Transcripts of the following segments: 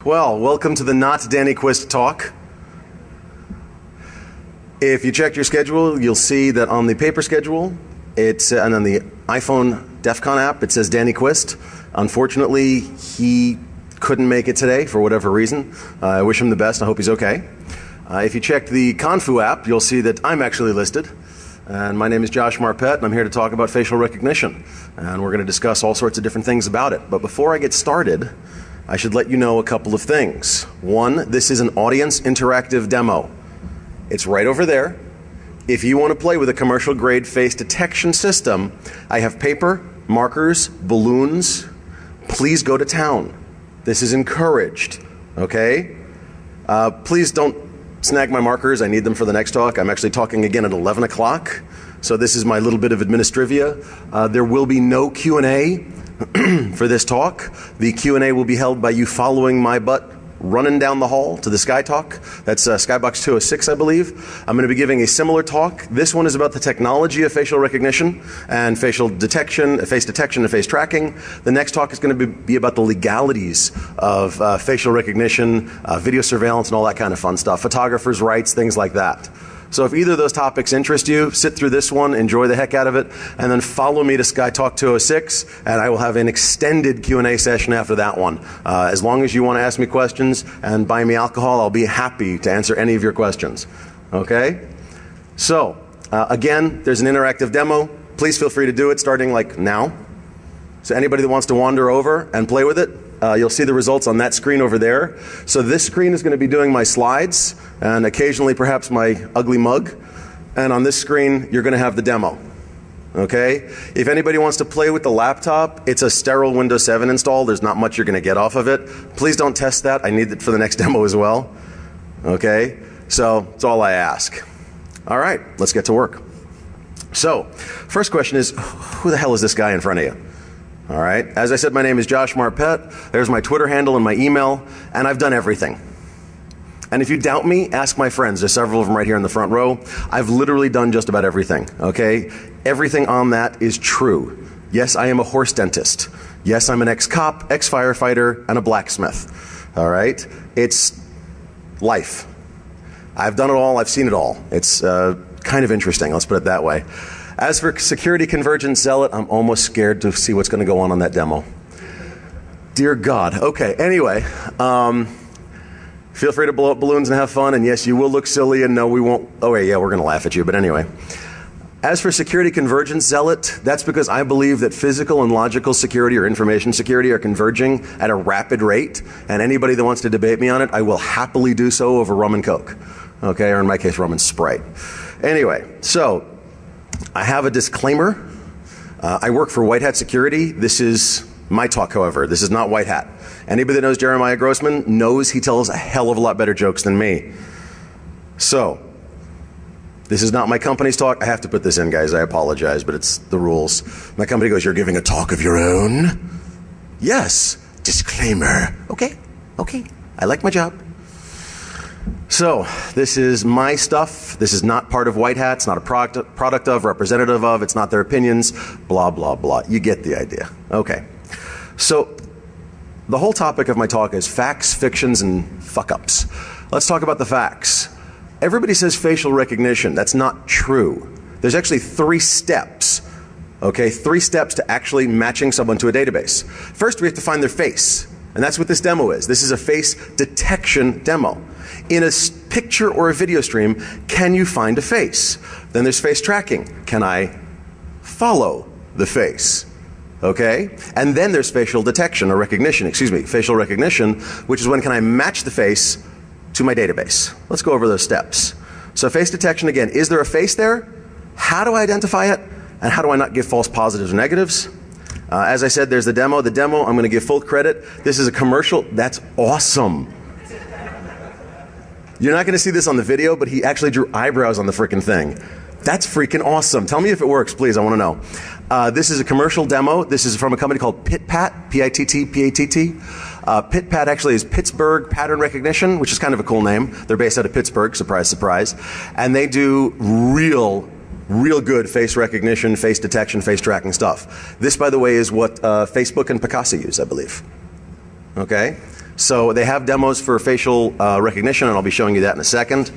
Well, welcome to the Not Danny Quist talk. If you checked your schedule, you'll see that on the paper schedule, and on the iPhone DEF CON app, it says Danny Quist. Unfortunately, he couldn't make it today for whatever reason. I wish him the best. I hope he's okay. If you check the Confu app, you'll see that I'm actually listed. And my name is Josh Marpet, and I'm here to talk about facial recognition. And we're going to discuss all sorts of different things about it. But before I get started, I should let you know a couple of things. One, this is an audience interactive demo. It's right over there. If you want to play with a commercial grade face detection system, I have paper, markers, balloons. Please go to town. This is encouraged, okay? Please don't snag my markers. I need them for the next talk. I'm actually talking again at 11 o'clock. So this is my little bit of administrivia. There will be no Q&A for this talk. The Q&A will be held by you following my butt running down the hall to the Sky Talk. That's Skybox 206, I believe. I'm going to be giving a similar talk. This one is about the technology of facial recognition and facial detection, face detection and face tracking. The next talk is going to be about the legalities of facial recognition, video surveillance, and all that kind of fun stuff. Photographers' rights, things like that. So if either of those topics interest you, sit through this one, enjoy the heck out of it, and then follow me to Sky Talk 206, and I will have an extended Q&A session after that one. As long as you want to ask me questions and buy me alcohol, I'll be happy to answer any of your questions. Okay? So, again, there's an interactive demo. Please feel free to do it starting like now. So anybody that wants to wander over and play with it, you'll see the results on that screen over there. So this screen is going to be doing my slides and occasionally perhaps my ugly mug. And on this screen, you're going to have the demo. Okay? If anybody wants to play with the laptop, it's a sterile Windows 7 install. There's not much you're going to get off of it. Please don't test that. I need it for the next demo as well. Okay? So that's all I ask. All right, let's get to work. So, first question is, who the hell is this guy in front of you? All right. As I said, my name is Josh Marpet. There's my Twitter handle and my email, and I've done everything. And if you doubt me, ask my friends. There's several of them right here in the front row. I've literally done just about everything, okay? Everything on that is true. Yes, I am a horse dentist. Yes, I'm an ex-cop, ex-firefighter, and a blacksmith. All right? It's life. I've done it all. I've seen it all. It's kind of interesting. Let's put it that way. As for security convergence zealot, I'm almost scared to see what's going to go on that demo. Dear God. Okay, anyway, feel free to blow up balloons and have fun, and yes, you will look silly, and no, we won't. Oh, wait, yeah, we're going to laugh at you, but anyway. As for security convergence zealot, that's because I believe that physical and logical security or information security are converging at a rapid rate, and anybody that wants to debate me on it, I will happily do so over rum and Coke. Okay, or in my case, rum and Sprite. Anyway, so I have a disclaimer. I work for White Hat Security. This is my talk, however. This is not White Hat. Anybody that knows Jeremiah Grossman knows he tells a hell of a lot better jokes than me. So, this is not my company's talk. I have to put this in, guys. I apologize, but it's the rules. My company goes, "You're giving a talk of your own?" Yes. Disclaimer. Okay. Okay. I like my job. So, this is my stuff. This is not part of White Hat. It's not a product of, representative of. It's not their opinions. Blah, blah, blah. You get the idea. Okay. So, the whole topic of my talk is facts, fictions, and fuck-ups. Let's talk about the facts. Everybody says facial recognition. That's not true. There's actually 3 steps. Okay? 3 steps to actually matching someone to a database. First, we have to find their face. And that's what this demo is. This is a face detection demo. In a picture or a video stream, can you find a face? Then there's face tracking. Can I follow the face? Okay? And then there's facial detection or recognition, facial recognition, which is when can I match the face to my database. Let's go over those steps. So face detection again, is there a face there? How do I identify it? And how do I not give false positives or negatives? As I said, there's the demo. The demo, I'm going to give full credit. This is a commercial. That's awesome. You're not going to see this on the video, but he actually drew eyebrows on the freaking thing. That's freaking awesome. Tell me if it works, please. I want to know. This is a commercial demo. This is from a company called PitPat, P-I-T-T-P-A-T-T. PitPat actually is Pittsburgh Pattern Recognition, which is kind of a cool name. They're based out of Pittsburgh, surprise, surprise. And they do real good face recognition, face detection, face tracking stuff. This, by the way, is what Facebook and Picasa use, I believe. Okay? So they have demos for facial recognition, and I'll be showing you that in a second.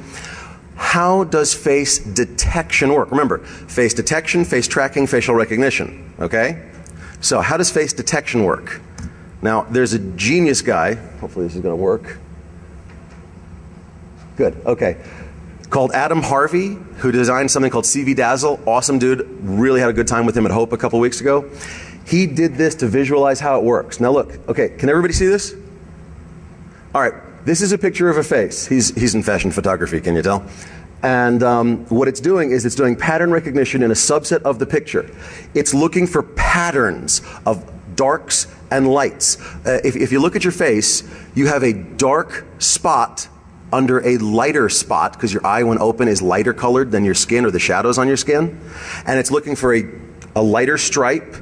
How does face detection work? Remember, face detection, face tracking, facial recognition, okay? So how does face detection work? Now, there's a genius guy, hopefully this is going to work. Good, okay. Called Adam Harvey, who designed something called CV Dazzle. Awesome dude, really had a good time with him at Hope a couple weeks ago. He did this to visualize how it works. Now look, okay, can everybody see this? All right, this is a picture of a face. He's in fashion photography, can you tell? And what it's doing is it's doing pattern recognition in a subset of the picture. It's looking for patterns of darks and lights. If you look at your face, you have a dark spot under a lighter spot, because your eye when open is lighter colored than your skin or the shadows on your skin. And it's looking for a lighter stripe,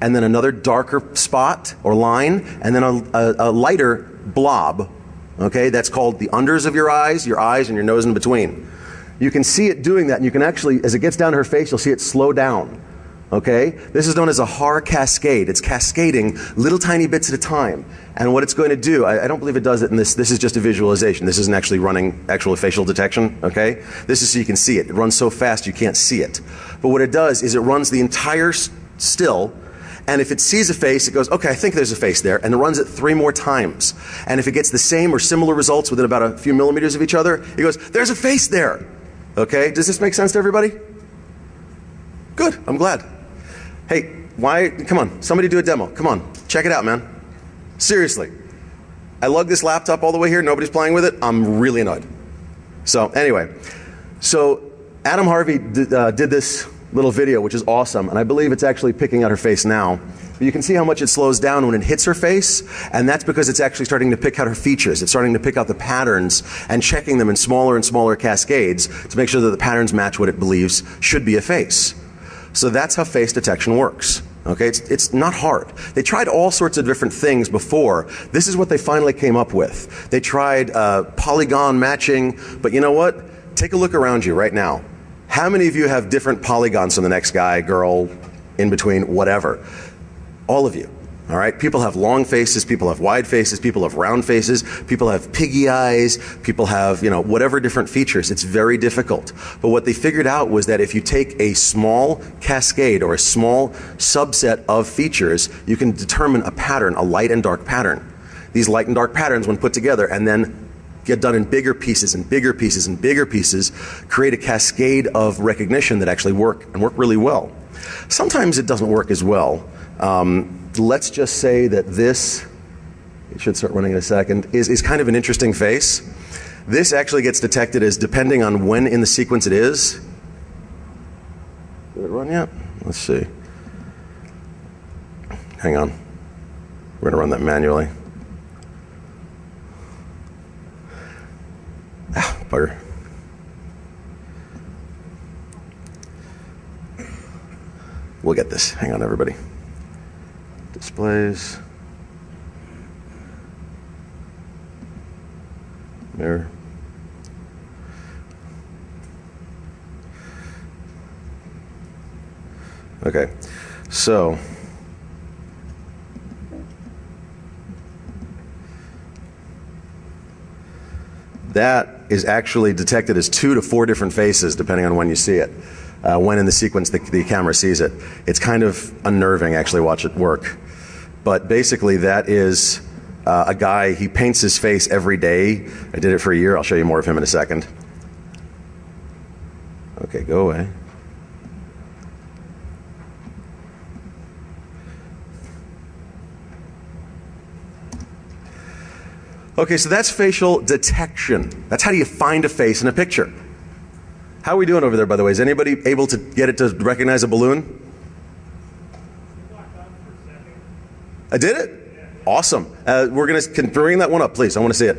and then another darker spot or line, and then a lighter blob. Okay, that's called the unders of your eyes, and your nose in between. You can see it doing that, and you can actually, as it gets down to her face, you'll see it slow down. Okay? This is known as a Haar cascade. It's cascading little tiny bits at a time. And what it's going to do, I don't believe it does it in this. This is just a visualization. This isn't actually running actual facial detection. Okay? This is so you can see it. It runs so fast you can't see it. But what it does is it runs the entire still. And if it sees a face, it goes, okay, I think there's a face there, and it runs it 3 more times. And if it gets the same or similar results within about a few millimeters of each other, it goes, there's a face there. Okay, does this make sense to everybody? Good, I'm glad. Hey, come on, somebody do a demo. Come on, check it out, man. Seriously. I lugged this laptop all the way here, nobody's playing with it, I'm really annoyed. So anyway, Adam Harvey did this little video, which is awesome, and I believe it's actually picking out her face now. But you can see how much it slows down when it hits her face, and that's because it's actually starting to pick out her features. It's starting to pick out the patterns and checking them in smaller and smaller cascades to make sure that the patterns match what it believes should be a face. So that's how face detection works. Okay, it's not hard. They tried all sorts of different things before. This is what they finally came up with. They tried polygon matching, but you know what? Take a look around you right now. How many of you have different polygons from the next guy, girl, in between, whatever? All of you. All right? People have long faces, people have wide faces, people have round faces, people have piggy eyes, people have, whatever different features. It's very difficult. But what they figured out was that if you take a small cascade or a small subset of features, you can determine a pattern, a light and dark pattern. These light and dark patterns, when put together and then get done in bigger pieces and bigger pieces and bigger pieces, create a cascade of recognition that actually work really well. Sometimes it doesn't work as well. Let's just say that this, it should start running in a second, is kind of an interesting face. This actually gets detected as depending on when in the sequence it is. Did it run yet? Let's see. Hang on. We're going to run that manually. Bugger. We'll get this. Hang on, everybody. Displays. Mirror. Okay. So that is actually detected as 2 to 4 different faces depending on when you see it. When in the sequence the camera sees it. It's kind of unnerving, actually, watch it work. But basically that is a guy, he paints his face every day. I did it for a year. I'll show you more of him in a second. Okay, go away. Okay, so that's facial detection. That's how do you find a face in a picture. How are we doing over there, by the way? Is anybody able to get it to recognize a balloon? I did it? Awesome. Can bring that one up, please. I want to see it.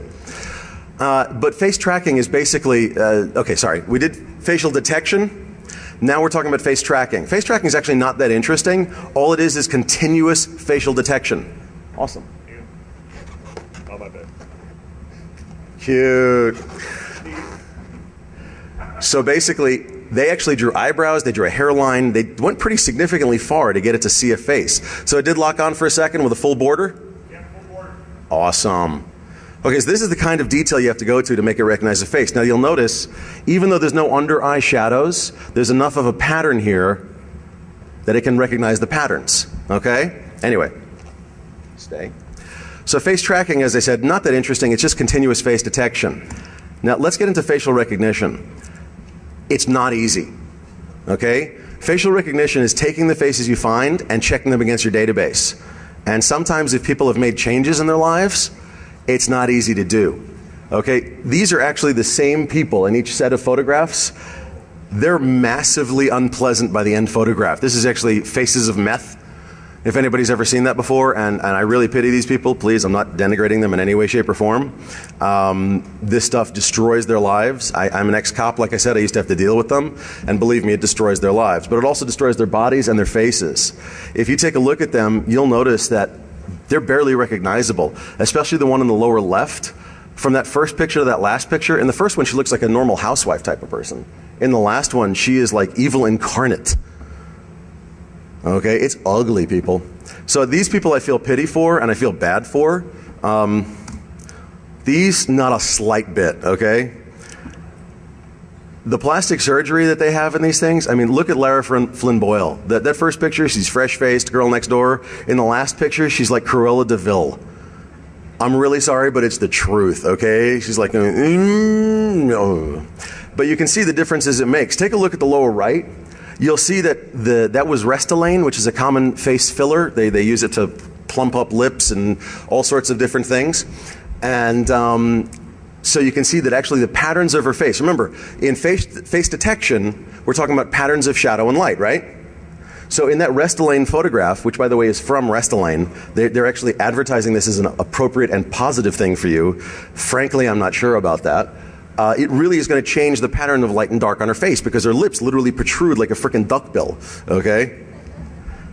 But face tracking is basically, okay, sorry. We did facial detection. Now we're talking about face tracking. Face tracking is actually not that interesting. All it is continuous facial detection. Awesome. Oh, my bad. Cute. So basically, they actually drew eyebrows, they drew a hairline, they went pretty significantly far to get it to see a face. So it did lock on for a second with a full border? Yeah, full border. Awesome. Okay, so this is the kind of detail you have to go to make it recognize the face. Now you'll notice, even though there's no under eye shadows, there's enough of a pattern here that it can recognize the patterns. Okay? Anyway, stay. So face tracking, as I said, not that interesting. It's just continuous face detection. Now let's get into facial recognition. It's not easy. Okay? Facial recognition is taking the faces you find and checking them against your database. And sometimes if people have made changes in their lives, it's not easy to do. Okay? These are actually the same people in each set of photographs. They're massively unpleasant by the end photograph. This is actually Faces of Meth. If anybody's ever seen that before, and I really pity these people, please, I'm not denigrating them in any way, shape, or form. This stuff destroys their lives. I'm an ex-cop, like I said, I used to have to deal with them, and believe me, it destroys their lives. But it also destroys their bodies and their faces. If you take a look at them, you'll notice that they're barely recognizable, especially the one in the lower left. From that first picture to that last picture, in the first one she looks like a normal housewife type of person. In the last one, she is like evil incarnate. Okay, it's ugly, people. So these people I feel pity for and I feel bad for. These, not a slight bit, okay? The plastic surgery that they have in these things, I mean, look at Lara Flynn Boyle. That first picture, she's fresh-faced, girl next door. In the last picture, she's like Cruella de Vil. I'm really sorry, but it's the truth, okay? She's like, no. But you can see the differences it makes. Take a look at the lower right. You'll see that that was Restylane, which is a common face filler. They use it to plump up lips and all sorts of different things. And so you can see that actually the patterns of her face. Remember, in face detection, we're talking about patterns of shadow and light, right? So in that Restylane photograph, which by the way is from Restylane, they're actually advertising this as an appropriate and positive thing for you. Frankly, I'm not sure about that. It really is going to change the pattern of light and dark on her face because her lips literally protrude like a frickin' duckbill, okay?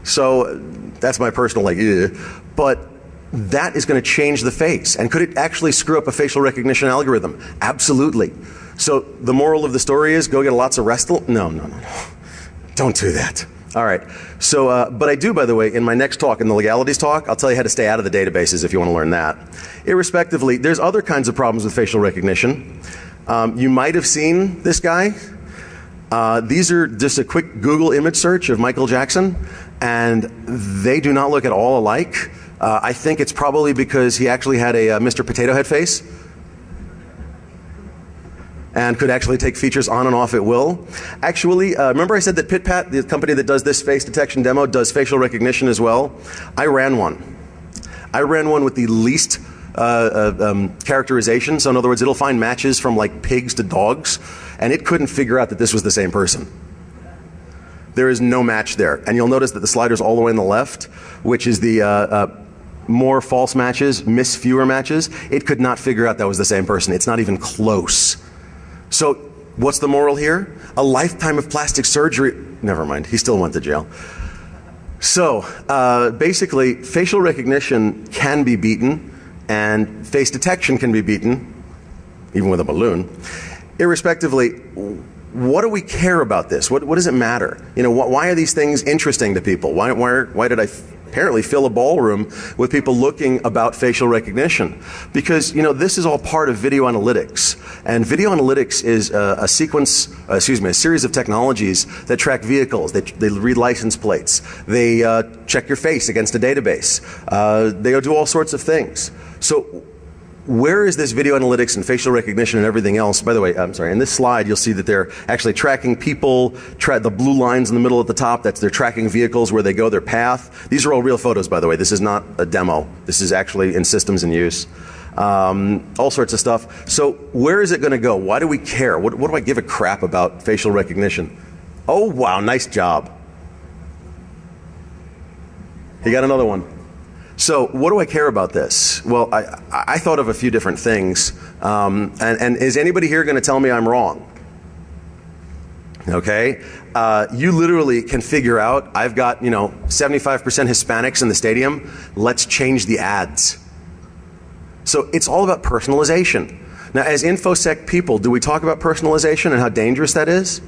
So that's my personal like, ugh. But that is going to change the face. And could it actually screw up a facial recognition algorithm? Absolutely. So the moral of the story is go get lots of Restylane. No. Don't do that. All right. So, but I do, by the way, in my next talk, in the legalities talk, I'll tell you how to stay out of the databases if you want to learn that. Irrespectively, there's other kinds of problems with facial recognition. You might have seen this guy. These are just a quick Google image search of Michael Jackson, and they do not look at all alike. I think it's probably because he actually had a Mr. Potato Head face and could actually take features on and off at will. Actually, remember I said that PitPat, the company that does this face detection demo, does facial recognition as well? I ran one. I ran one with the least characterization. So in other words, it'll find matches from like pigs to dogs, and it couldn't figure out that this was the same person. There is no match there. And you'll notice that the slider's all the way on the left, which is the more false matches, miss fewer matches. It could not figure out that was the same person. It's not even close. So what's the moral here? A lifetime of plastic surgery. Never mind, he still went to jail. So basically, facial recognition can be beaten, and face detection can be beaten, even with a balloon. Irrespectively, what do we care about this? What does it matter? You know, why are these things interesting to people? Why did I apparently fill a ballroom with people looking about facial recognition? Because, you know, this is all part of video analytics. And video analytics is a series of technologies that track vehicles. They read license plates. They check your face against a database. They do all sorts of things. So where is this video analytics and facial recognition and everything else? By the way, I'm sorry, in this slide you'll see that they're actually tracking people, the blue lines in the middle at the top, they're tracking vehicles, where they go, their path. These are all real photos, by the way. This is not a demo. This is actually in systems in use. All sorts of stuff. So where is it going to go? Why do we care? What do I give a crap about facial recognition? Oh, wow, nice job. You got another one. So what do I care about this? Well, I thought of a few different things. And is anybody here going to tell me I'm wrong? Okay? You literally can figure out, I've got, 75% Hispanics in the stadium. Let's change the ads. So it's all about personalization. Now, as InfoSec people, do we talk about personalization and how dangerous that is?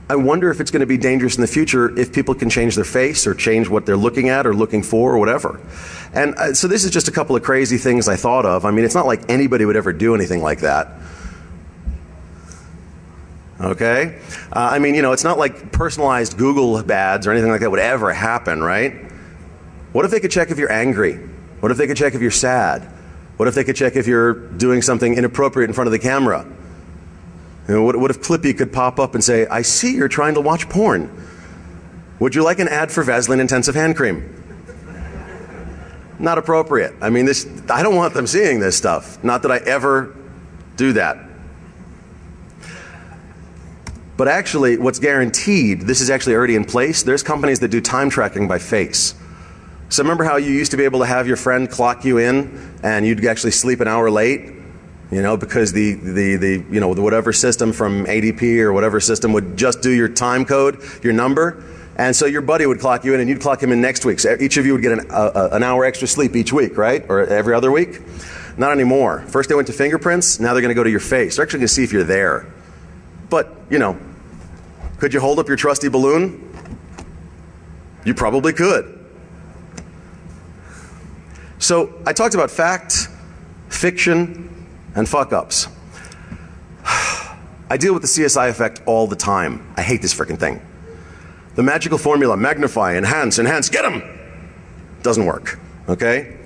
I wonder if it's going to be dangerous in the future if people can change their face or change what they're looking at or looking for or whatever. And so this is just a couple of crazy things I thought of. I mean, it's not like anybody would ever do anything like that. Okay? I mean, you know, it's not like personalized Google ads or anything like that would ever happen, right? What if they could check if you're angry? What if they could check if you're sad? What if they could check if you're doing something inappropriate in front of the camera? You know, what if Clippy could pop up and say, I see you're trying to watch porn. Would you like an ad for Vaseline Intensive Hand Cream? Not appropriate. I mean, I don't want them seeing this stuff. Not that I ever do that. But actually, what's guaranteed, this is actually already in place, there's companies that do time tracking by face. So remember how you used to be able to have your friend clock you in and you'd actually sleep an hour late? You know, because the whatever system from ADP or whatever system would just do your time code, your number, and so your buddy would clock you in and you'd clock him in next week. So each of you would get an hour extra sleep each week, right? Or every other week? Not anymore. First they went to fingerprints, now they're going to go to your face. They're actually going to see if you're there. But, you know, could you hold up your trusty balloon? You probably could. So I talked about fact, fiction, and fuck-ups. I deal with the CSI effect all the time. I hate this frickin' thing. The magical formula, magnify, enhance, get 'em! Doesn't work, okay?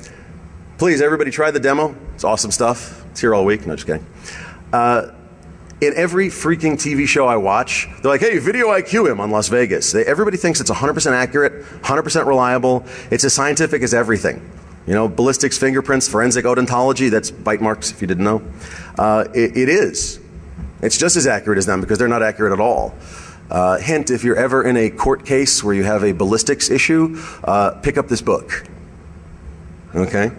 Please, everybody try the demo. It's awesome stuff. It's here all week. No, just kidding. In every freaking TV show I watch, they're like, hey, video IQ him on Las Vegas. Everybody thinks it's 100% accurate, 100% reliable. It's as scientific as everything. You know, ballistics, fingerprints, forensic odontology, that's bite marks if you didn't know. It is. It's just as accurate as them because they're not accurate at all. Hint, if you're ever in a court case where you have a ballistics issue, pick up this book. Okay?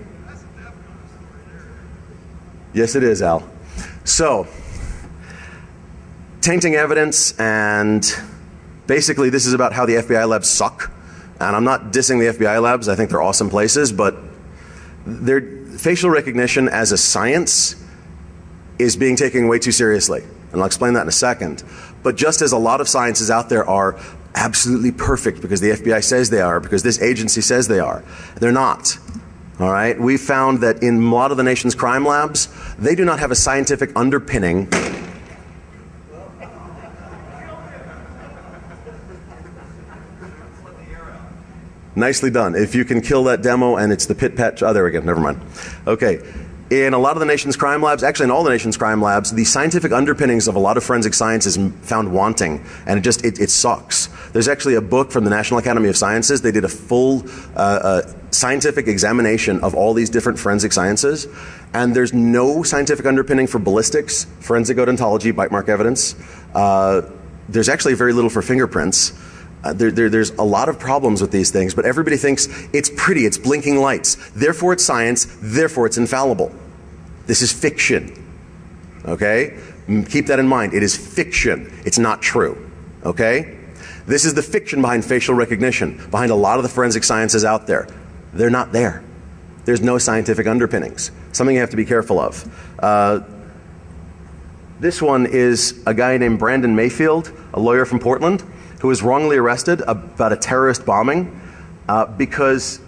Yes, it is, Al. So, tainting evidence, and basically this is about how the FBI labs suck. And I'm not dissing the FBI labs, I think they're awesome places, but their facial recognition as a science is being taken way too seriously. And I'll explain that in a second. But just as a lot of sciences out there are absolutely perfect because the FBI says they are, because this agency says they are, they're not. All right? We found that in a lot of the nation's crime labs, they do not have a scientific underpinning. Nicely done. If you can kill that demo and it's the pit pat. Oh, there we go. Never mind. Okay. In a lot of the nation's crime labs, actually in all the nation's crime labs, the scientific underpinnings of a lot of forensic science is found wanting, and it sucks. There's actually a book from the National Academy of Sciences. They did a full scientific examination of all these different forensic sciences, and there's no scientific underpinning for ballistics, forensic odontology, bite mark evidence. There's actually very little for fingerprints. There's a lot of problems with these things, but everybody thinks it's pretty, it's blinking lights. Therefore it's science, therefore it's infallible. This is fiction, okay? Keep that in mind. It is fiction. It's not true, okay? This is the fiction behind facial recognition, behind a lot of the forensic sciences out there. They're not there. There's no scientific underpinnings. Something you have to be careful of. This one is a guy named Brandon Mayfield, a lawyer from Portland, who was wrongly arrested about a terrorist bombing because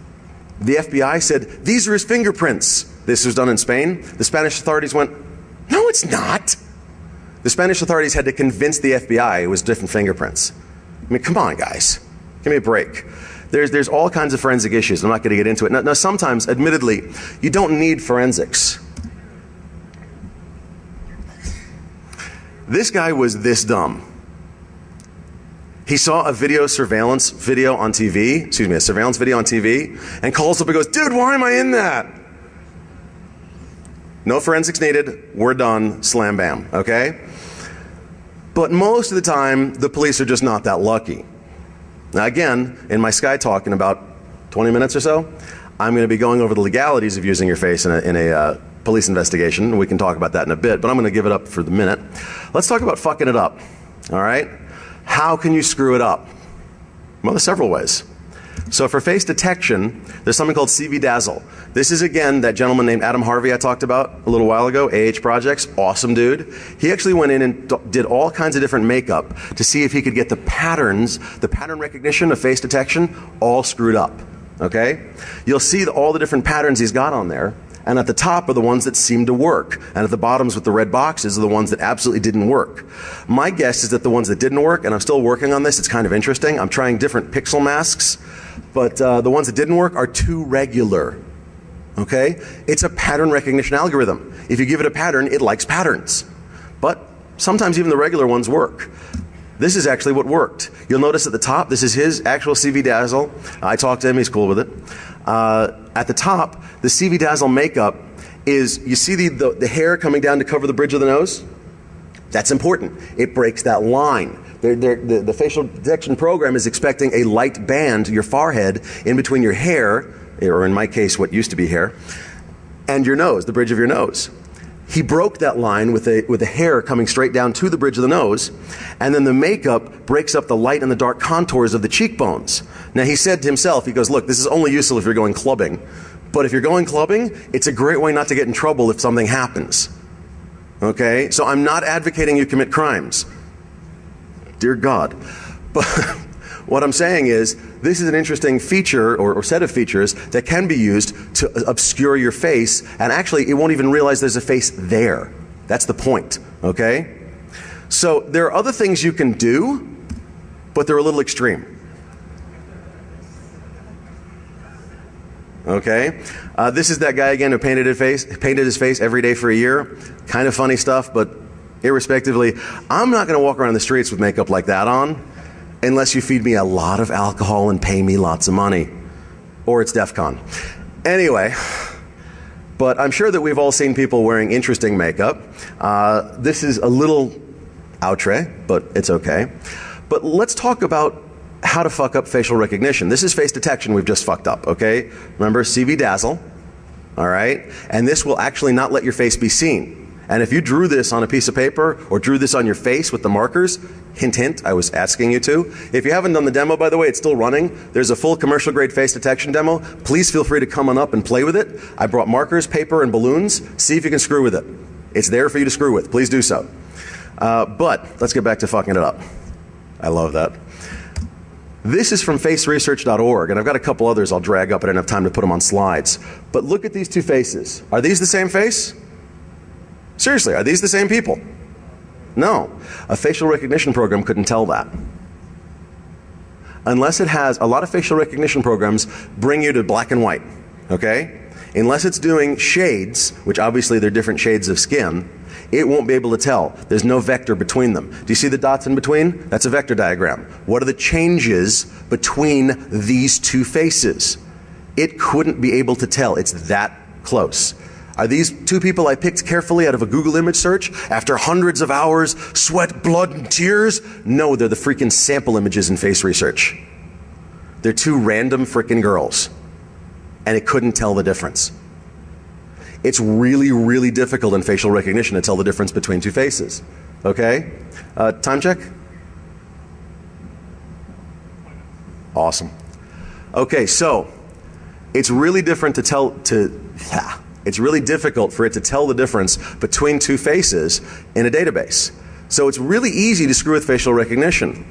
the FBI said, these are his fingerprints. This was done in Spain. The Spanish authorities went, no, it's not. The Spanish authorities had to convince the FBI it was different fingerprints. I mean, come on, guys. Give me a break. There's all kinds of forensic issues. I'm not going to get into it. Now, sometimes, admittedly, you don't need forensics. This guy was this dumb. He saw a surveillance video on TV, and calls up and goes, dude, why am I in that? No forensics needed, we're done, slam bam, okay? But most of the time, the police are just not that lucky. Now again, in my Sky Talk in about 20 minutes or so, I'm going to be going over the legalities of using your face in a police investigation, and we can talk about that in a bit, but I'm going to give it up for the minute. Let's talk about fucking it up, all right? How can you screw it up? Well, there's several ways. So for face detection, there's something called CV Dazzle. This is, again, that gentleman named Adam Harvey I talked about a little while ago, AH Projects, awesome dude. He actually went in and did all kinds of different makeup to see if he could get the patterns, the pattern recognition of face detection, all screwed up, okay? You'll see all the different patterns he's got on there, and at the top are the ones that seem to work, and at the bottoms with the red boxes are the ones that absolutely didn't work. My guess is that the ones that didn't work, and I'm still working on this, it's kind of interesting, I'm trying different pixel masks, but the ones that didn't work are too regular, okay? It's a pattern recognition algorithm. If you give it a pattern, it likes patterns. But sometimes even the regular ones work. This is actually what worked. You'll notice at the top, this is his actual CV Dazzle. I talked to him, he's cool with it. At the top, the CV Dazzle makeup is, you see the hair coming down to cover the bridge of the nose? That's important. It breaks that line. The facial detection program is expecting a light band, your forehead, in between your hair, or in my case, what used to be hair, and your nose, the bridge of your nose. He broke that line with the hair coming straight down to the bridge of the nose, and then the makeup breaks up the light and the dark contours of the cheekbones. Now he said to himself, he goes, look, this is only useful if you're going clubbing, but if you're going clubbing, it's a great way not to get in trouble if something happens. Okay? So I'm not advocating you commit crimes. Dear God. But what I'm saying is, this is an interesting feature or set of features that can be used to obscure your face, and actually it won't even realize there's a face there. That's the point, okay? So there are other things you can do, but they're a little extreme. Okay? This is that guy again who painted his face every day for a year. Kind of funny stuff, but irrespectively, I'm not going to walk around the streets with makeup like that on unless you feed me a lot of alcohol and pay me lots of money. Or it's DEF CON. Anyway, but I'm sure that we've all seen people wearing interesting makeup. This is a little outre, but it's okay. But let's talk about how to fuck up facial recognition. This is face detection we've just fucked up, okay? Remember, CV Dazzle, all right? And this will actually not let your face be seen. And if you drew this on a piece of paper or drew this on your face with the markers, hint, hint, I was asking you to. If you haven't done the demo, by the way, it's still running. There's a full commercial grade face detection demo. Please feel free to come on up and play with it. I brought markers, paper, and balloons. See if you can screw with it. It's there for you to screw with. Please do so. But let's get back to fucking it up. I love that. This is from faceresearch.org, and I've got a couple others I'll drag up. I don't have time to put them on slides. But look at these two faces. Are these the same face? Seriously, are these the same people? No. A facial recognition program couldn't tell that. Unless it has, a lot of facial recognition programs bring you to black and white, okay? Unless it's doing shades, which obviously they're different shades of skin, it won't be able to tell. There's no vector between them. Do you see the dots in between? That's a vector diagram. What are the changes between these two faces? It couldn't be able to tell. It's that close. Are these two people I picked carefully out of a Google image search after hundreds of hours, sweat, blood, and tears? No, they're the freaking sample images in face research. They're two random freaking girls. And it couldn't tell the difference. It's really, really difficult in facial recognition to tell the difference between two faces. Okay? Time check? Awesome. Okay, so it's really different it's really difficult for it to tell the difference between two faces in a database. So it's really easy to screw with facial recognition.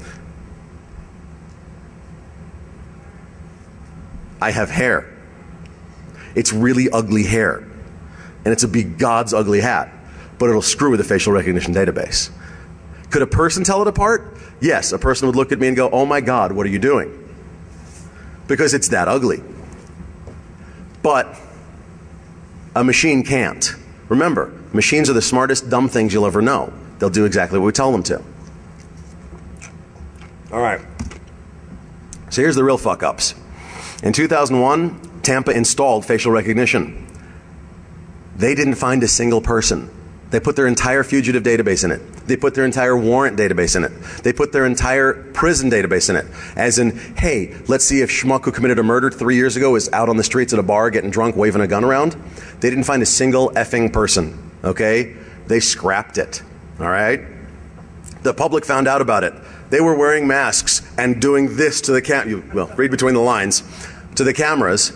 I have hair. It's really ugly hair. And it's a big God's ugly hat. But it'll screw with the facial recognition database. Could a person tell it apart? Yes, a person would look at me and go, oh my God, what are you doing? Because it's that ugly. But a machine can't. Remember, machines are the smartest dumb things you'll ever know. They'll do exactly what we tell them to. All right. So here's the real fuck-ups. In 2001, Tampa installed facial recognition. They didn't find a single person. They put their entire fugitive database in it. They put their entire warrant database in it. They put their entire prison database in it. As in, hey, let's see if schmuck who committed a murder 3 years ago is out on the streets at a bar getting drunk, waving a gun around. They didn't find a single effing person, okay? They scrapped it, all right? The public found out about it. They were wearing masks and doing this to the well, read between the lines, to the cameras,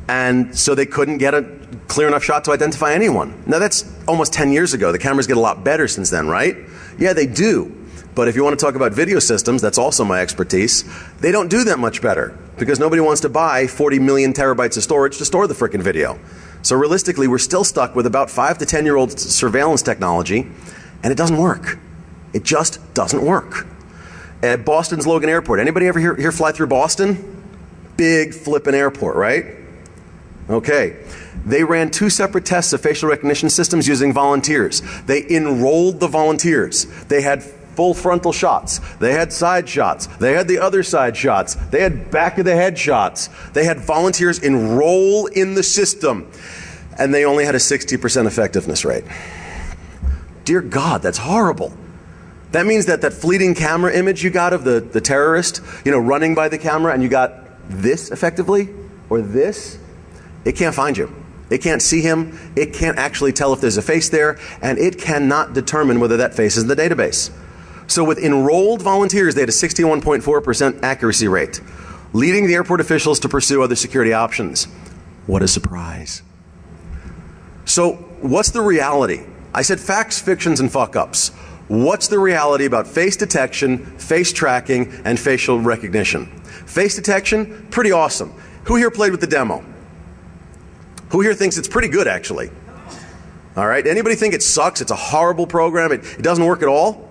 and so they couldn't get a clear enough shot to identify anyone. Now that's almost 10 years ago. The cameras get a lot better since then, right? Yeah, they do. But if you want to talk about video systems, that's also my expertise, they don't do that much better because nobody wants to buy 40 million terabytes of storage to store the frickin' video. So realistically, we're still stuck with about 5 to 10-year-old surveillance technology, and it doesn't work. It just doesn't work. At Boston's Logan Airport, anybody ever here fly through Boston? Big flippin' airport, right? Okay. They ran 2 separate tests of facial recognition systems using volunteers. They enrolled the volunteers. They had full frontal shots. They had side shots. They had the other side shots. They had back of the head shots. They had volunteers enroll in the system. And they only had a 60% effectiveness rate. Dear God, that's horrible. That means that that fleeting camera image you got of the terrorist, running by the camera, and you got this effectively, or this, it can't find you. It can't see him. It can't actually tell if there's a face there, and it cannot determine whether that face is in the database. So with enrolled volunteers, they had a 61.4% accuracy rate, leading the airport officials to pursue other security options. What a surprise. So what's the reality? I said facts, fictions, and fuck-ups. What's the reality about face detection, face tracking, and facial recognition? Face detection, pretty awesome. Who here played with the demo? Who here thinks it's pretty good, actually? All right, anybody think it sucks? It's a horrible program. It doesn't work at all?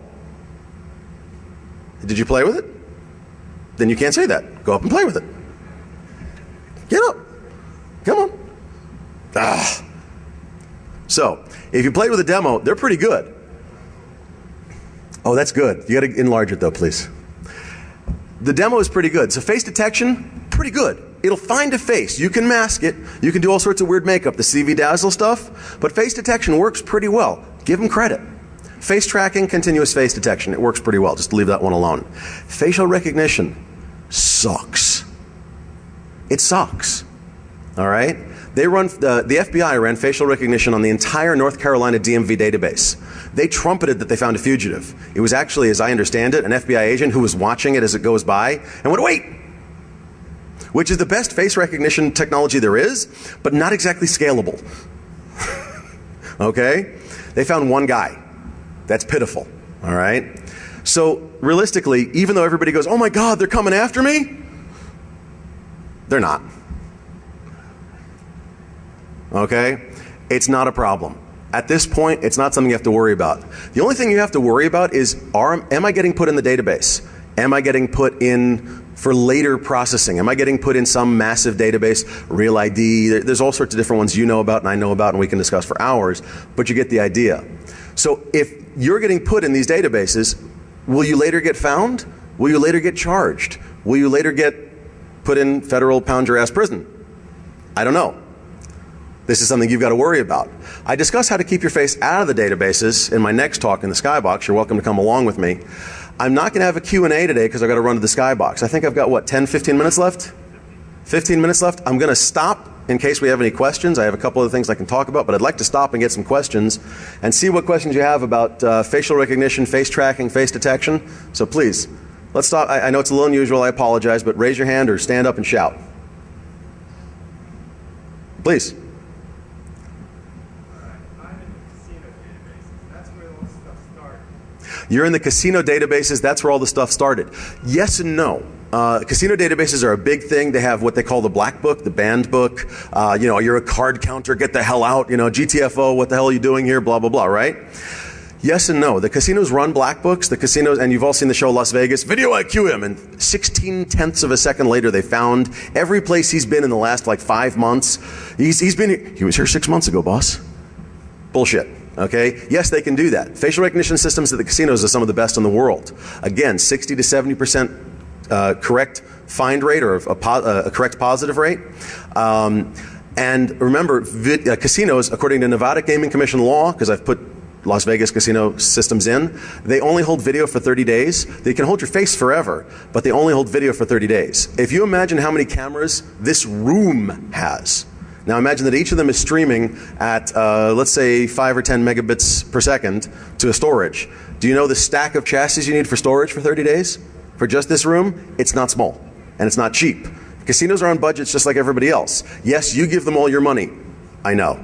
Did you play with it? Then you can't say that. Go up and play with it. Get up. Come on. So, if you played with a demo, they're pretty good. Oh, that's good. You got to enlarge it, though, please. The demo is pretty good. So face detection, pretty good. It'll find a face. You can mask it. You can do all sorts of weird makeup, the CV Dazzle stuff. But face detection works pretty well. Give them credit. Face tracking, continuous face detection. It works pretty well. Just leave that one alone. Facial recognition sucks. It sucks. All right? The FBI ran facial recognition on the entire North Carolina DMV database. They trumpeted that they found a fugitive. It was actually, as I understand it, an FBI agent who was watching it as it goes by and went, wait! Which is the best face recognition technology there is, but not exactly scalable. Okay? They found one guy. That's pitiful. All right? So realistically, even though everybody goes, oh my God, they're coming after me, they're not. Okay? It's not a problem. At this point, it's not something you have to worry about. The only thing you have to worry about is, am I getting put in the database? Am I getting put in for later processing? Am I getting put in some massive database, Real ID? There's all sorts of different ones you know about and I know about and we can discuss for hours, but you get the idea. So if you're getting put in these databases, will you later get found? Will you later get charged? Will you later get put in federal pound-your-ass prison? I don't know. This is something you've got to worry about. I discuss how to keep your face out of the databases in my next talk in the Skybox. You're welcome to come along with me. I'm not going to have a Q&A today because I've got to run to the Skybox. I think I've got, 10, 15 minutes left? 15 minutes left. I'm going to stop in case we have any questions. I have a couple of things I can talk about, but I'd like to stop and get some questions and see what questions you have about facial recognition, face tracking, face detection. So please, let's stop. I know it's a little unusual. I apologize, but raise your hand or stand up and shout. Please. You're in the casino databases, that's where all the stuff started. Yes and no. Casino databases are a big thing. They have what they call the black book, the banned book. You're a card counter, get the hell out. GTFO, what the hell are you doing here, blah, blah, blah, right? Yes and no. The casinos run black books. The casinos, and you've all seen the show Las Vegas, Video IQ him, and 16/10 of a second later they found every place he's been in the last 5 months. He was here 6 months ago, boss. Bullshit. Okay? Yes, they can do that. Facial recognition systems at the casinos are some of the best in the world. Again, 60 to 70% correct find rate or a correct positive rate. And remember, casinos, according to Nevada Gaming Commission law, because I've put Las Vegas casino systems in, they only hold video for 30 days. They can hold your face forever, but they only hold video for 30 days. If you imagine how many cameras this room has. Now imagine that each of them is streaming at, let's say, 5 or 10 megabits per second to a storage. Do you know the stack of chassis you need for storage for 30 days? For just this room, it's not small, and it's not cheap. Casinos are on budgets just like everybody else. Yes, you give them all your money. I know.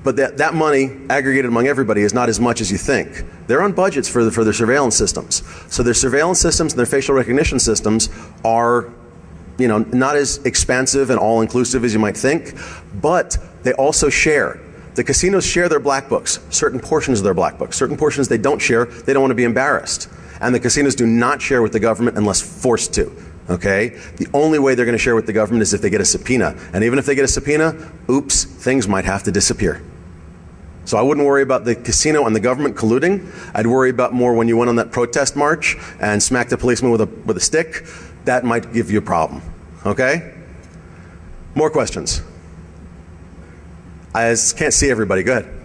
But that money aggregated among everybody is not as much as you think. They're on budgets for their surveillance systems. So their surveillance systems and their facial recognition systems are, you know, not as expansive and all-inclusive as you might think, but they also share. The casinos share their black books, certain portions of their black books. Certain portions they don't share, they don't want to be embarrassed. And the casinos do not share with the government unless forced to. Okay? The only way they're going to share with the government is if they get a subpoena. And even if they get a subpoena, oops, things might have to disappear. So I wouldn't worry about the casino and the government colluding. I'd worry about more when you went on that protest march and smacked a policeman with a stick. That might give you a problem. Okay? More questions? I can't see everybody. Go ahead.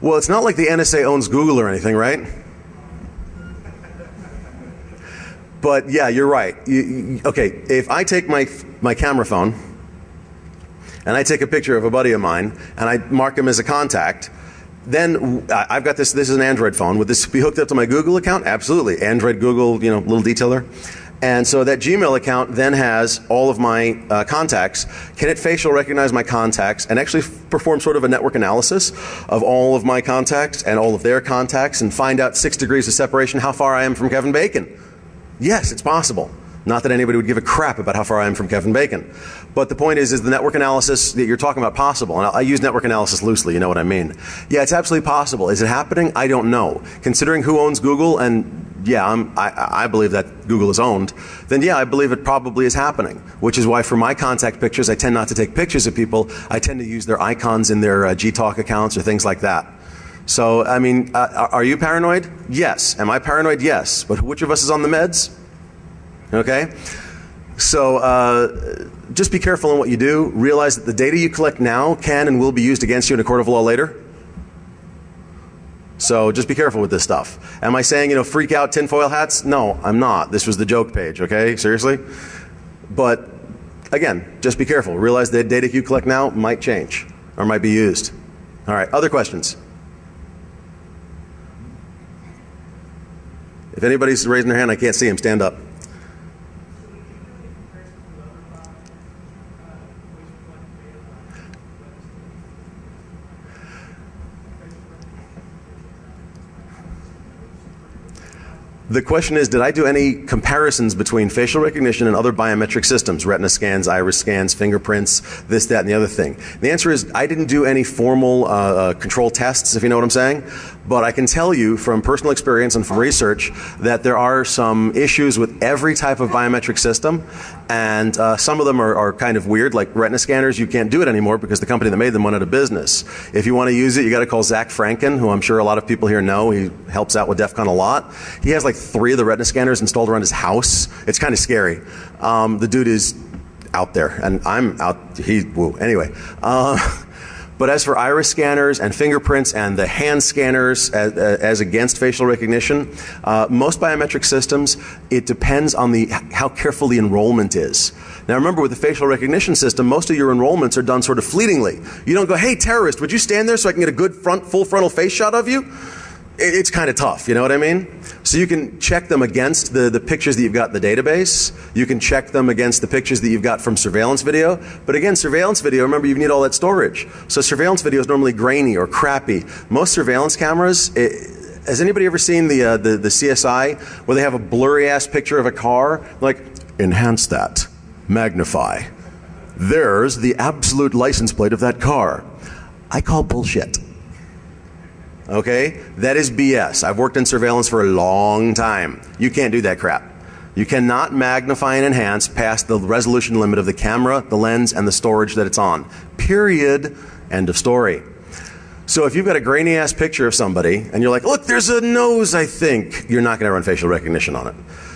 Well, it's not like the NSA owns Google or anything, right? But yeah, you're right. Okay, if I take my camera phone and I take a picture of a buddy of mine and I mark him as a contact, then I've got this is an Android phone. Would this be hooked up to my Google account? Absolutely. Android, Google, you know, little detailer. And so that Gmail account then has all of my contacts. Can it facial recognize my contacts and actually perform sort of a network analysis of all of my contacts and all of their contacts and find out 6 degrees of separation how far I am from Kevin Bacon? Yes, it's possible. Not that anybody would give a crap about how far I am from Kevin Bacon. But the point is the network analysis that you're talking about possible? And I use network analysis loosely, you know what I mean. Yeah, it's absolutely possible. Is it happening? I don't know. Considering who owns Google, and yeah, I believe that Google is owned, then yeah, I believe it probably is happening. Which is why for my contact pictures, I tend not to take pictures of people. I tend to use their icons in their Gtalk accounts or things like that. So, I mean, are you paranoid? Yes. Am I paranoid? Yes. But which of us is on the meds? Okay? So, just be careful in what you do. Realize that the data you collect now can and will be used against you in a court of law later. So just be careful with this stuff. Am I saying, you know, freak out tinfoil hats? No, I'm not. This was the joke page, okay? Seriously? But again, just be careful. Realize the data you collect now might change or might be used. All right, other questions? If anybody's raising their hand, I can't see them. Stand up. The question is, did I do any comparisons between facial recognition and other biometric systems, retina scans, iris scans, fingerprints, this, that, and the other thing? The answer is I didn't do any formal control tests, if you know what I'm saying. But I can tell you from personal experience and from research that there are some issues with every type of biometric system. And some of them are kind of weird, like retina scanners. You can't do it anymore because the company that made them went out of business. If you want to use it, you got to call Zach Franken, who I'm sure a lot of people here know. He helps out with DEF CON a lot. He has like 3 of the retina scanners installed around his house. It's kind of scary. The dude is out there, and I'm out. Anyway. But as for iris scanners and fingerprints and the hand scanners as against facial recognition, most biometric systems, it depends on how careful the enrollment is. Now remember, with the facial recognition system, most of your enrollments are done sort of fleetingly. You don't go, hey terrorist, would you stand there so I can get a good full frontal face shot of you? It's kind of tough, you know what I mean? So you can check them against the pictures that you've got in the database. You can check them against the pictures that you've got from surveillance video. But again, surveillance video, remember, you need all that storage. So surveillance video is normally grainy or crappy. Most surveillance cameras, has anybody ever seen the CSI where they have a blurry ass picture of a car? Like, enhance that, magnify. There's the absolute license plate of that car. I call bullshit. Okay? That is BS. I've worked in surveillance for a long time. You can't do that crap. You cannot magnify and enhance past the resolution limit of the camera, the lens, and the storage that it's on. Period. End of story. So if you've got a grainy ass picture of somebody and you're like, look, there's a nose, I think, you're not going to run facial recognition on it.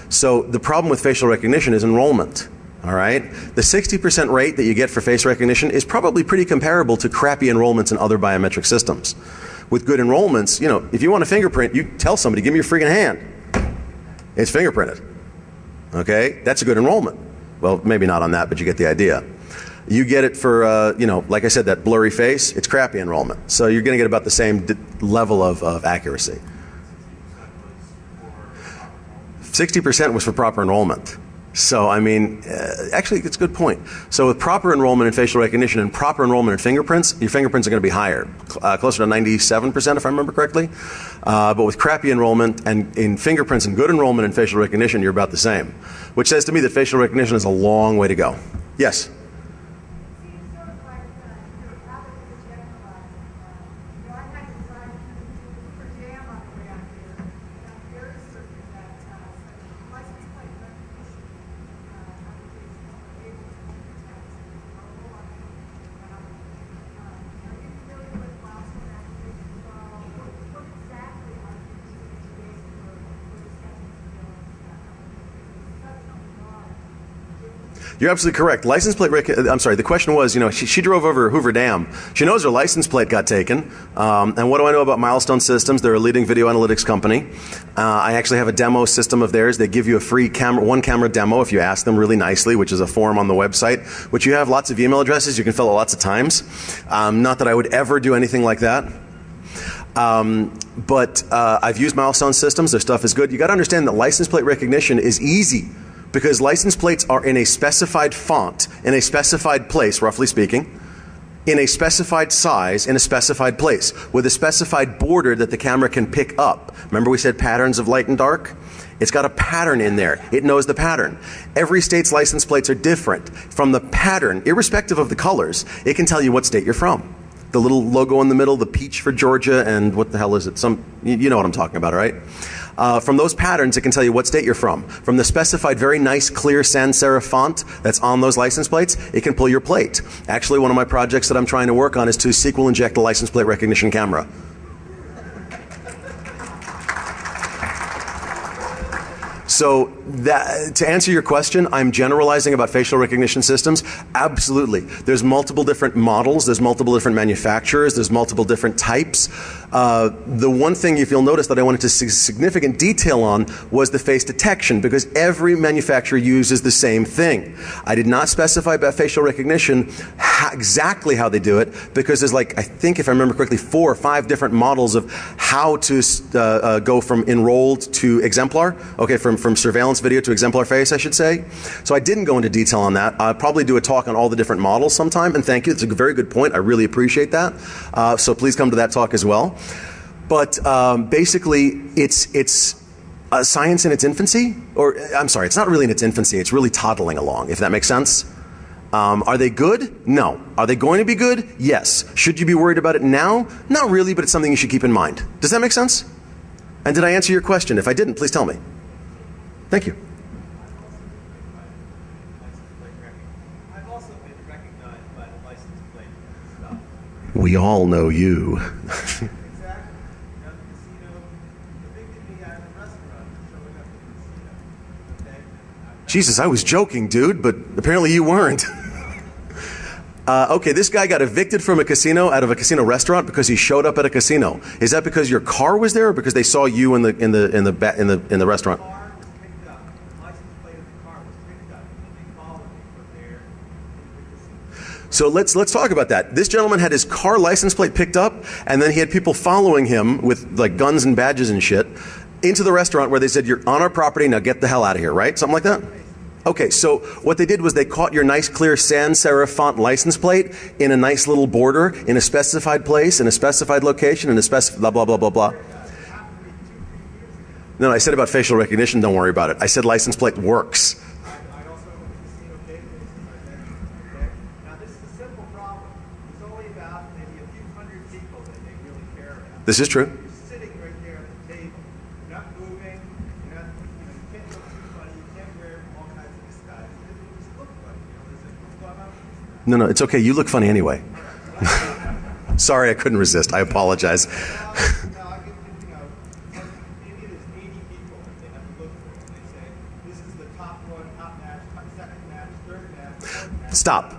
So the problem with facial recognition is enrollment. All right? The 60% rate that you get for face recognition is probably pretty comparable to crappy enrollments in other biometric systems. With good enrollments, you know, if you want a fingerprint, you tell somebody, give me your freaking hand. It's fingerprinted. Okay? That's a good enrollment. Well, maybe not on that, but you get the idea. You get it for, you know, like I said, that blurry face, it's crappy enrollment. So you're going to get about the same level of accuracy. 60% was for proper enrollment. So, I mean, actually, it's a good point. So with proper enrollment in facial recognition and proper enrollment in fingerprints, your fingerprints are going to be higher, closer to 97% if I remember correctly. But with crappy enrollment and in fingerprints and good enrollment in facial recognition, you're about the same. Which says to me that facial recognition is a long way to go. Yes? You're absolutely correct. License plate I'm sorry, the question was, you know, she drove over Hoover Dam. She knows her license plate got taken. And what do I know about Milestone Systems? They're a leading video analytics company. I actually have a demo system of theirs. They give you a free one camera demo if you ask them really nicely, which is a form on the website, which you have lots of email addresses. You can fill it lots of times. Not that I would ever do anything like that. But I've used Milestone Systems. Their stuff is good. You got to understand that license plate recognition is easy, because license plates are in a specified font, in a specified place, roughly speaking, in a specified size, in a specified place, with a specified border that the camera can pick up. Remember we said patterns of light and dark? It's got a pattern in there. It knows the pattern. Every state's license plates are different. From the pattern, irrespective of the colors, it can tell you what state you're from. The little logo in the middle, the peach for Georgia, and what the hell is it? You know what I'm talking about, right? From those patterns, it can tell you what state you're from. From the specified very nice, clear sans serif font that's on those license plates, it can pull your plate. Actually, one of my projects that I'm trying to work on is to SQL inject a license plate recognition camera. So to answer your question, I'm generalizing about facial recognition systems. Absolutely. There's multiple different models. There's multiple different manufacturers. There's multiple different types. The one thing, if you'll notice, that I wanted to see significant detail on was the face detection, because every manufacturer uses the same thing. I did not specify about facial recognition exactly how they do it, because there's like, I think if I remember correctly, 4 or 5 different models of how to go from enrolled to exemplar. Okay, from surveillance video to exemplar face, I should say. So I didn't go into detail on that. I'll probably do a talk on all the different models sometime, and thank you. It's a very good point. I really appreciate that. So please come to that talk as well. But basically, it's science in its infancy, or I'm sorry, it's not really in its infancy. It's really toddling along, if that makes sense. Are they good? No. Are they going to be good? Yes. Should you be worried about it now? Not really, but it's something you should keep in mind. Does that make sense? And did I answer your question? If I didn't, please tell me. Thank you. I've also been recognized by the license plate stuff. We all know you. Exactly. At the casino, depicted me at a restaurant showing up at the casino. Okay? Jesus, I was joking, dude, but apparently you weren't. Okay, this guy got evicted from a casino, out of a casino restaurant, because he showed up at a casino. Is that because your car was there, or because they saw you in the restaurant? So let's talk about that. This gentleman had his car license plate picked up, and then he had people following him with like guns and badges and shit into the restaurant, where they said, "You're on our property, now get the hell out of here," right? Something like that? Okay, so what they did was they caught your nice clear sans serif font license plate in a nice little border, in a specified place, in a specified location, in a specified blah, blah, blah, blah, blah. No, I said about facial recognition, don't worry about it. I said license plate works. I also have a casino database in my bedroom. Okay? Now this is a simple problem. There's only about maybe a few hundred people that they really care about. This is true. You're sitting right there at the table. You're not moving. You're not, you can't look too funny. You can't wear all kinds of disguises. You just look funny. There's like, what's going on with this guy? No, it's okay. You look funny anyway. Sorry, I couldn't resist. I apologize. No, I get, maybe there's 80 people that they have to look for. And they say, this is the top one, top match, second match, third Stop.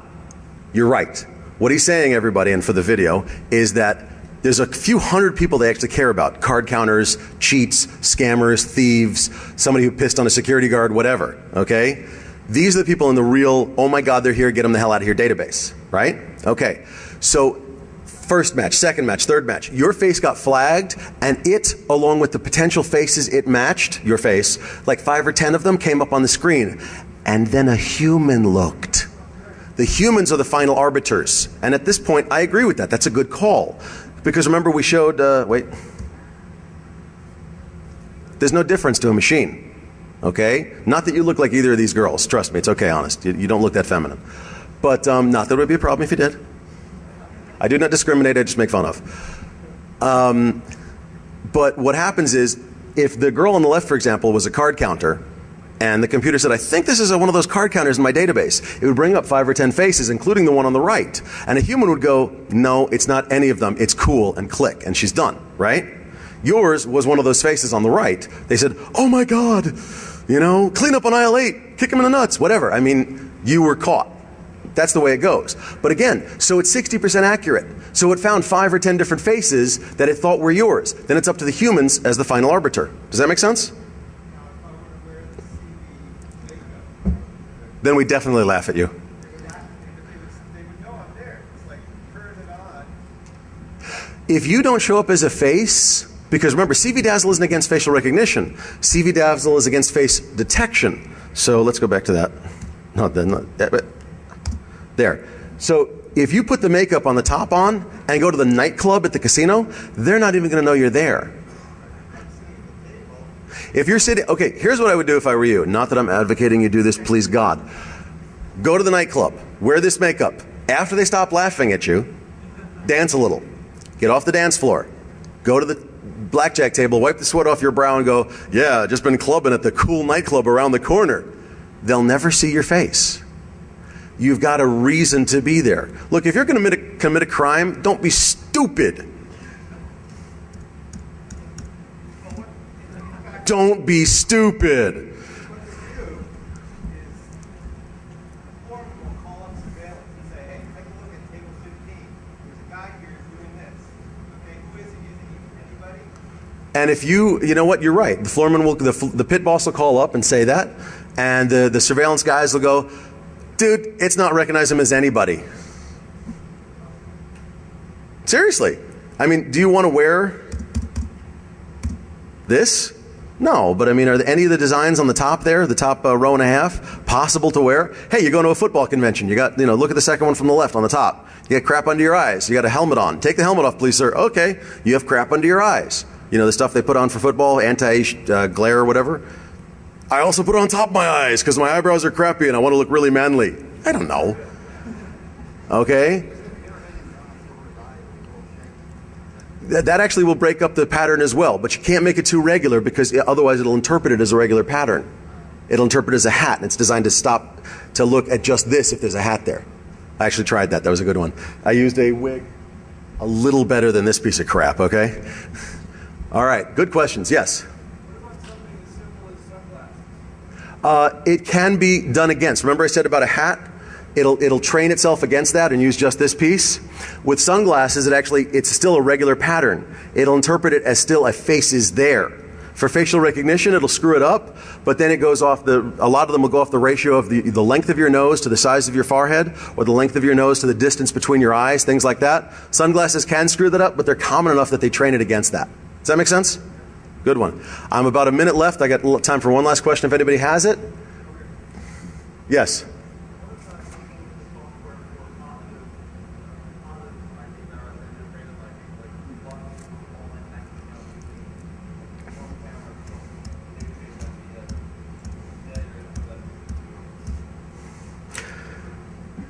You're right. What he's saying, everybody, and for the video, is that there's a few hundred people they actually care about. Card counters, cheats, scammers, thieves, somebody who pissed on a security guard, whatever, okay? These are the people in the real, oh my God, they're here, get them the hell out of here database, right? Okay, so first match, second match, third match, your face got flagged, and it, along with the potential faces it matched, your face, like 5 or 10 of them came up on the screen, and then a human looked. The humans are the final arbiters, and at this point, I agree with that. That's a good call. Because remember we showed, wait, there's no difference to a machine, okay? Not that you look like either of these girls. Trust me, it's okay, honest. You don't look that feminine. But not that it would be a problem if you did. I do not discriminate, I just make fun of. But what happens is, if the girl on the left, for example, was a card counter, and the computer said, I think this is one of those card counters in my database, it would bring up 5 or 10 faces, including the one on the right. And a human would go, no, it's not any of them, it's cool, and click, and she's done, right? Yours was one of those faces on the right. They said, oh my God, you know, clean up on aisle 8, kick him in the nuts, whatever. I mean, you were caught. That's the way it goes. But again, so it's 60% accurate. So it found 5 or 10 different faces that it thought were yours. Then it's up to the humans as the final arbiter. Does that make sense? Then we definitely laugh at you. If you don't show up as a face, because remember, CVDazzle isn't against facial recognition. CVDazzle is against face detection. So let's go back to that. Not that, but there. So if you put the makeup on the top on and go to the nightclub at the casino, they're not even going to know you're there. If you're sitting, okay, here's what I would do if I were you. Not that I'm advocating you do this, please God. Go to the nightclub, wear this makeup. After they stop laughing at you, dance a little. Get off the dance floor. Go to the blackjack table, wipe the sweat off your brow and go, yeah, just been clubbing at the cool nightclub around the corner. They'll never see your face. You've got a reason to be there. Look, if you're going to commit a crime, don't be stupid. Don't be stupid. And if you know what, you're right. The floorman will, the pit boss will call up and say that, and the surveillance guys will go, dude, it's not recognize him as anybody. Seriously. I mean, do you want to wear this? No, but I mean, are any of the designs on the top there, the top row and a half, possible to wear? Hey, you're going to a football convention. You got, look at the second one from the left on the top. You got crap under your eyes. You got a helmet on. Take the helmet off, please, sir. Okay, you have crap under your eyes. You know, the stuff they put on for football, anti-glare or whatever. I also put it on top of my eyes because my eyebrows are crappy and I want to look really manly. I don't know. Okay? That actually will break up the pattern as well, but you can't make it too regular because otherwise it'll interpret it as a regular pattern. It'll interpret it as a hat, and it's designed to stop to look at just this if there's a hat there. I actually tried that. That was a good one. I used a wig a little better than this piece of crap, okay? All right, good questions. Yes? What about something as simple as sunglasses? It can be done against. Remember I said about a hat? It'll train itself against that and use just this piece. With sunglasses, it's still a regular pattern. It'll interpret it as still a face is there. For facial recognition, it'll screw it up, but then it goes off a lot of them will go off the ratio of the length of your nose to the size of your forehead, or the length of your nose to the distance between your eyes, things like that. Sunglasses can screw that up, but they're common enough that they train it against that. Does that make sense? Good one. I'm about a minute left. I got time for one last question if anybody has it. Yes?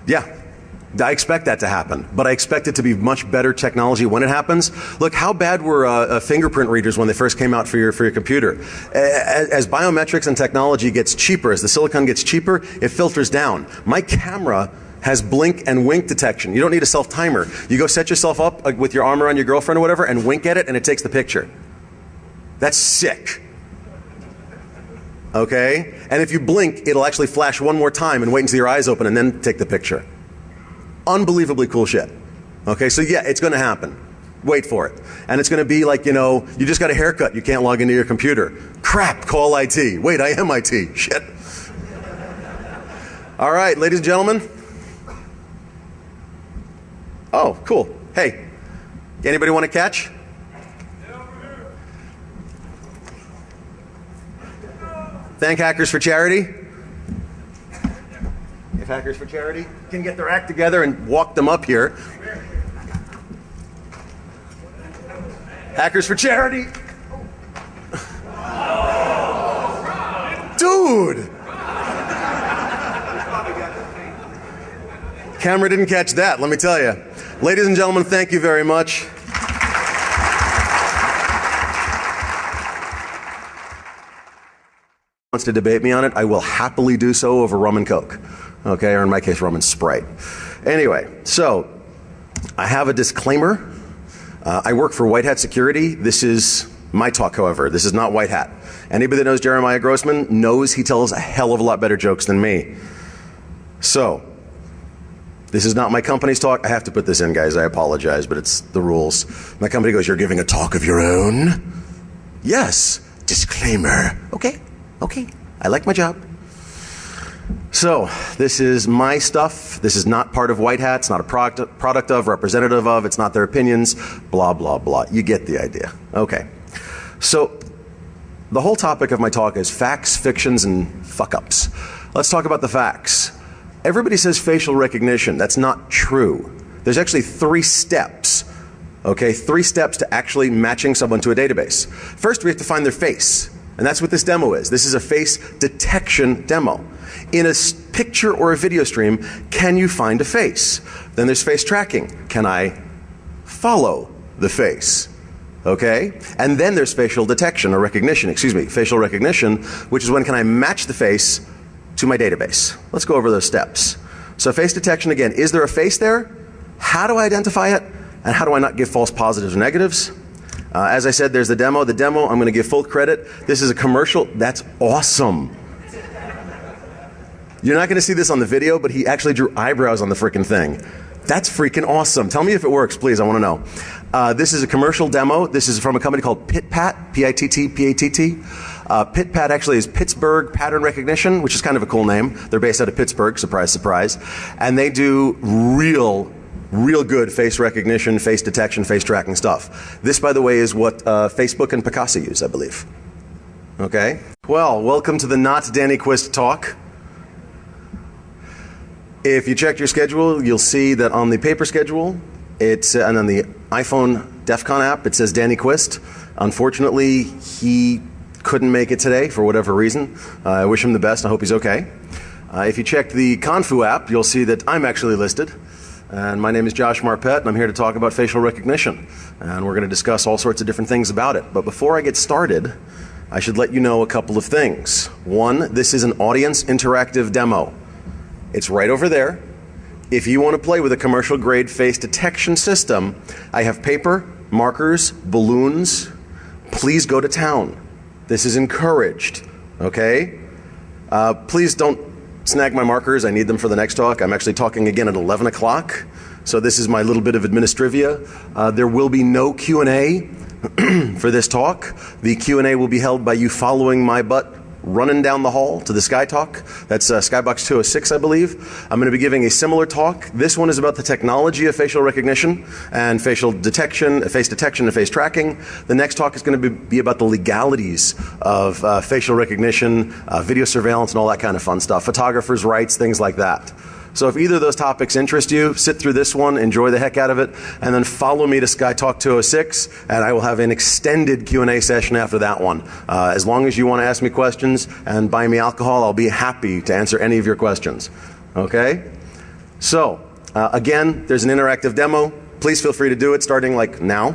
Yeah, I expect that to happen, but I expect it to be much better technology when it happens. Look, how bad were fingerprint readers when they first came out for your computer? As biometrics and technology gets cheaper, as the silicon gets cheaper, it filters down. My camera has blink and wink detection. You don't need a self-timer. You go set yourself up with your arm around your girlfriend or whatever and wink at it and it takes the picture. That's sick. Okay? And if you blink, it'll actually flash one more time and wait until your eyes open and then take the picture. Unbelievably cool shit. Okay, so yeah, it's going to happen. Wait for it. And it's going to be like, you know, you just got a haircut, you can't log into your computer. Crap, call IT. Wait, I am IT. Shit. All right, ladies and gentlemen. Oh, cool. Hey, anybody want to catch? Thank Hackers for Charity. If Hackers for Charity can get their act together and walk them up here. Hackers for Charity. Dude! Camera didn't catch that, let me tell you. Ladies and gentlemen, thank you very much. Wants to debate me on it, I will happily do so over rum and Coke. Okay, or in my case, rum and Sprite. Anyway, so I have a disclaimer. I work for White Hat Security. This is my talk, however. This is not White Hat. Anybody that knows Jeremiah Grossman knows he tells a hell of a lot better jokes than me. So, this is not my company's talk. I have to put this in, guys. I apologize, but it's the rules. My company goes, "You're giving a talk of your own?" Yes. Disclaimer. Okay. I like my job. So, this is my stuff. This is not part of White Hat. It's not a product of, representative of. It's not their opinions. Blah, blah, blah. You get the idea. Okay. So, the whole topic of my talk is facts, fictions, and fuck-ups. Let's talk about the facts. Everybody says facial recognition. That's not true. There's actually 3 steps. Okay, 3 steps to actually matching someone to a database. First, we have to find their face. And that's what this demo is. This is a face detection demo. In a picture or a video stream, can you find a face? Then there's face tracking. Can I follow the face? Okay? And then there's facial detection or recognition, facial recognition, which is when can I match the face to my database. Let's go over those steps. So face detection again, is there a face there? How do I identify it? And how do I not give false positives or negatives? As I said, there's the demo. The demo, I'm going to give full credit. This is a commercial. That's awesome. You're not going to see this on the video, but he actually drew eyebrows on the freaking thing. That's freaking awesome. Tell me if it works, please. I want to know. This is a commercial demo. This is from a company called PitPat, P-I-T-T-P-A-T-T. PitPat actually is Pittsburgh Pattern Recognition, which is kind of a cool name. They're based out of Pittsburgh, surprise, surprise. And they do real good face recognition, face detection, face tracking stuff. This, by the way, is what Facebook and Picasa use, I believe. Okay? Well, welcome to the Not Danny Quist talk. If you checked your schedule, you'll see that on the paper schedule, and on the iPhone DEF CON app, it says Danny Quist. Unfortunately, he couldn't make it today for whatever reason. I wish him the best. I hope he's okay. If you check the Confu app, you'll see that I'm actually listed. And my name is Josh Marpet, and I'm here to talk about facial recognition. And we're going to discuss all sorts of different things about it. But before I get started, I should let you know a couple of things. One, this is an audience interactive demo. It's right over there. If you want to play with a commercial grade face detection system, I have paper, markers, balloons. Please go to town. This is encouraged, okay? Please don't snag my markers. I need them for the next talk. I'm actually talking again at 11 o'clock. So this is my little bit of administrivia. There will be no Q&A for this talk. The Q&A will be held by you following my butt running down the hall to the Sky Talk. That's Skybox 206, I believe. I'm going to be giving a similar talk. This one is about the technology of facial recognition and facial detection, face detection and face tracking. The next talk is going to be about the legalities of facial recognition, video surveillance, and all that kind of fun stuff. Photographers' rights, things like that. So if either of those topics interest you, sit through this one, enjoy the heck out of it, and then follow me to Sky Talk 206, and I will have an extended Q&A session after that one. As long as you want to ask me questions and buy me alcohol, I'll be happy to answer any of your questions. Okay? So, again, there's an interactive demo. Please feel free to do it starting like now.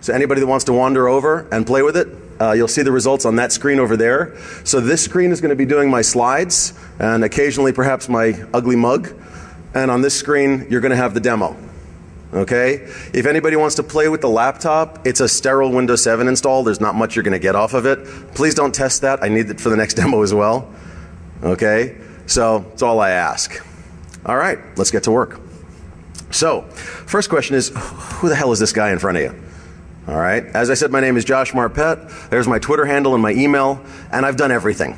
So anybody that wants to wander over and play with it, you'll see the results on that screen over there. So this screen is going to be doing my slides and occasionally perhaps my ugly mug. And on this screen, you're going to have the demo. okay? If anybody wants to play with the laptop, it's a sterile Windows 7 install. There's not much you're going to get off of it. Please don't test that. I need it for the next demo as well, okay? So that's all I ask. All right, let's get to work. So, first question is, who the hell is this guy in front of you? All right, as I said, my name is Josh Marpet. There's my Twitter handle and my email, and I've done everything.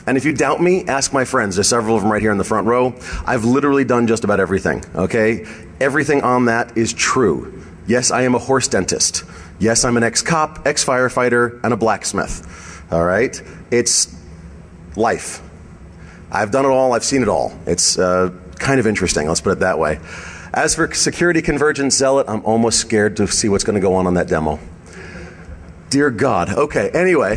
And if you doubt me, ask my friends. There's several of them right here in the front row. I've literally done just about everything, okay? Everything on that is true. Yes, I am a horse dentist. Yes, I'm an ex-cop, ex-firefighter, and a blacksmith. All right? It's life. I've done it all. I've seen it all. It's kind of interesting. Let's put it that way. As for Security Convergence Zealot, I'm almost scared to see what's going to go on that demo. Dear God. Okay, anyway.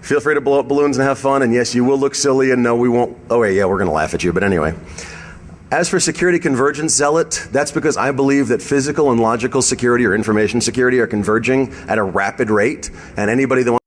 Feel free to blow up balloons and have fun, and yes, you will look silly, and no, we won't. Oh, wait, yeah, we're going to laugh at you, but anyway. As for Security Convergence Zealot, that's because I believe that physical and logical security or information security are converging at a rapid rate, and anybody that wants